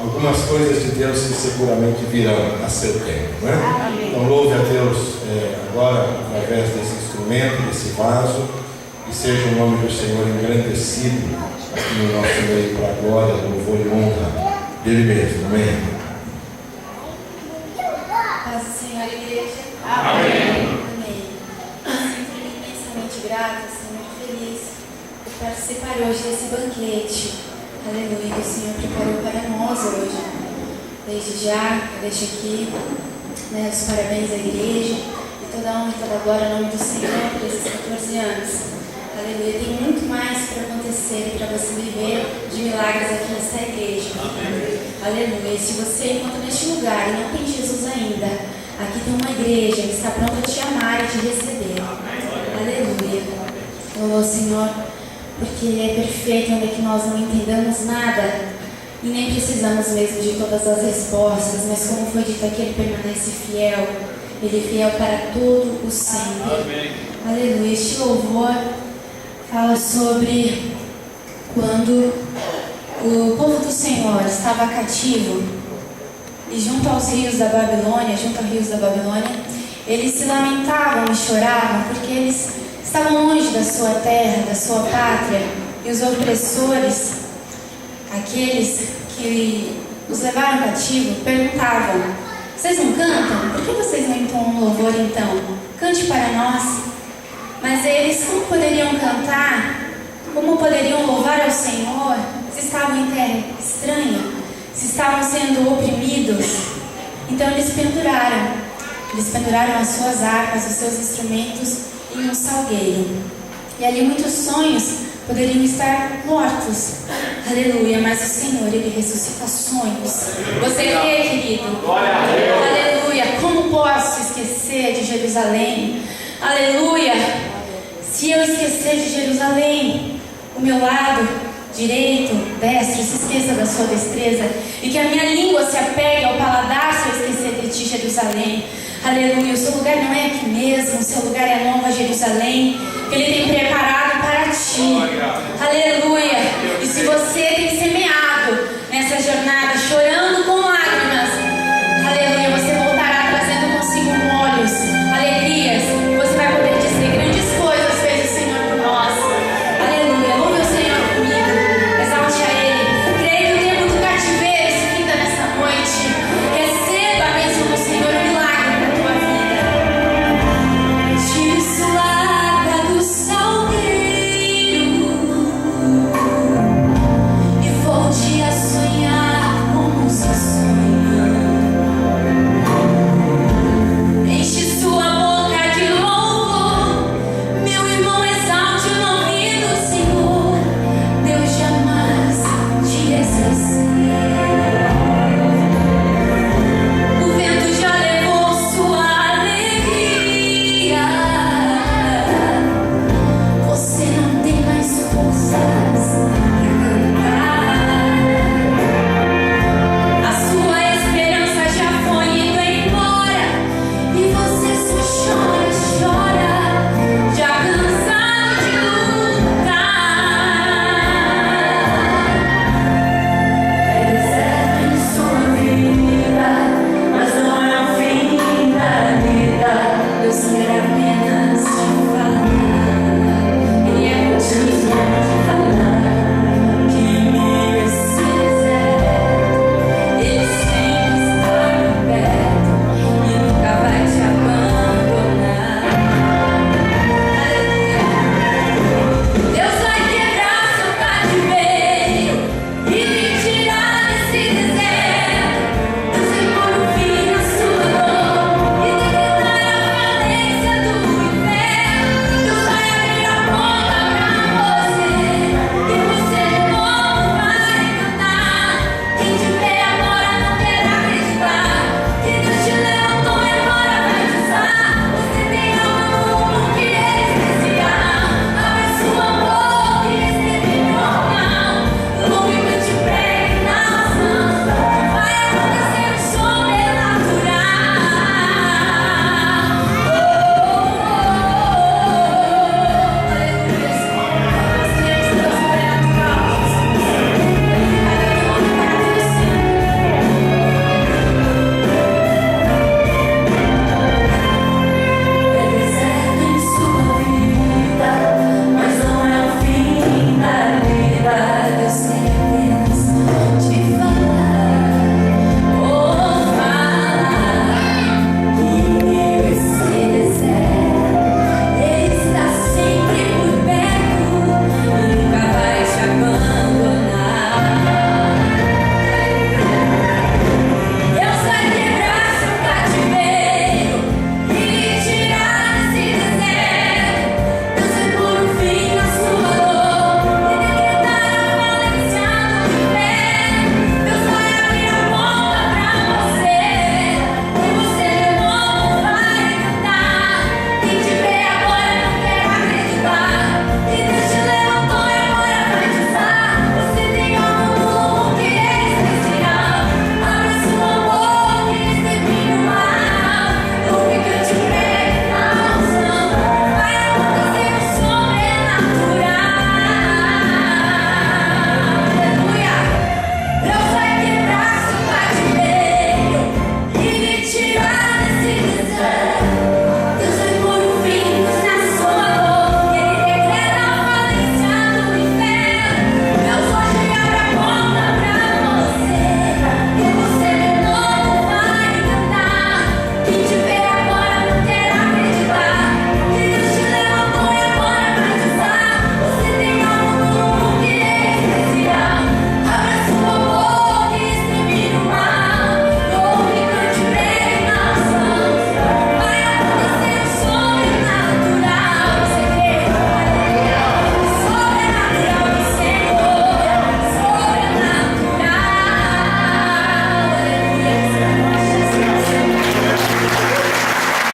algumas coisas de Deus que seguramente virão a seu tempo, né? Então louve a Deus agora através desse instrumento, desse vaso, e seja o nome do Senhor engrandecido aqui no nosso meio para a glória, louvor e honra dele mesmo. Amém. Paz do Senhor, igreja. Amém. Amém. Sinto-me imensamente grata, muito feliz por participar hoje desse banquete. Aleluia, que o Senhor preparou para nós hoje. Desde já, eu deixo aqui os parabéns à igreja e toda a honra e toda a glória ao nome do Senhor por esses 14 anos. Aleluia, tem muito mais para acontecer e para você viver de milagres aqui nesta igreja. Amém. Aleluia, e se você encontra neste lugar e não tem Jesus ainda, aqui tem uma igreja que está pronta a te amar e te receber. Aleluia. Oh Senhor, porque Ele é perfeito, ainda que nós não entendamos nada e nem precisamos mesmo de todas as respostas, mas como foi dito aqui, Ele permanece fiel. Ele é fiel para todo o sempre. Amém. Aleluia. Este louvor fala sobre quando o povo do Senhor estava cativo e junto aos rios da Babilônia, eles se lamentavam e choravam porque eles estavam longe da sua terra, da sua pátria, e os opressores, aqueles que os levaram cativo, perguntavam: vocês não cantam? Por que vocês não entoam um louvor então? Cante para nós. Mas eles como poderiam cantar? Como poderiam louvar ao Senhor se estavam em terra estranha? Se estavam sendo oprimidos? Então eles penduraram as suas harpas, os seus instrumentos em um salgueiro. E ali muitos sonhos poderiam estar mortos. Aleluia, mas o Senhor, Ele ressuscita sonhos. Você crê, querido? Glória a Deus. Aleluia, como posso esquecer de Jerusalém? Aleluia, se eu esquecer de Jerusalém, o meu lado direito, destro, se esqueça da sua destreza, e que a minha língua se apegue ao paladar se eu esquecer de ti, Jerusalém. Aleluia, o seu lugar não é aqui mesmo, o seu lugar é a nova Jerusalém, que Ele tem preparado para ti. Aleluia, e se você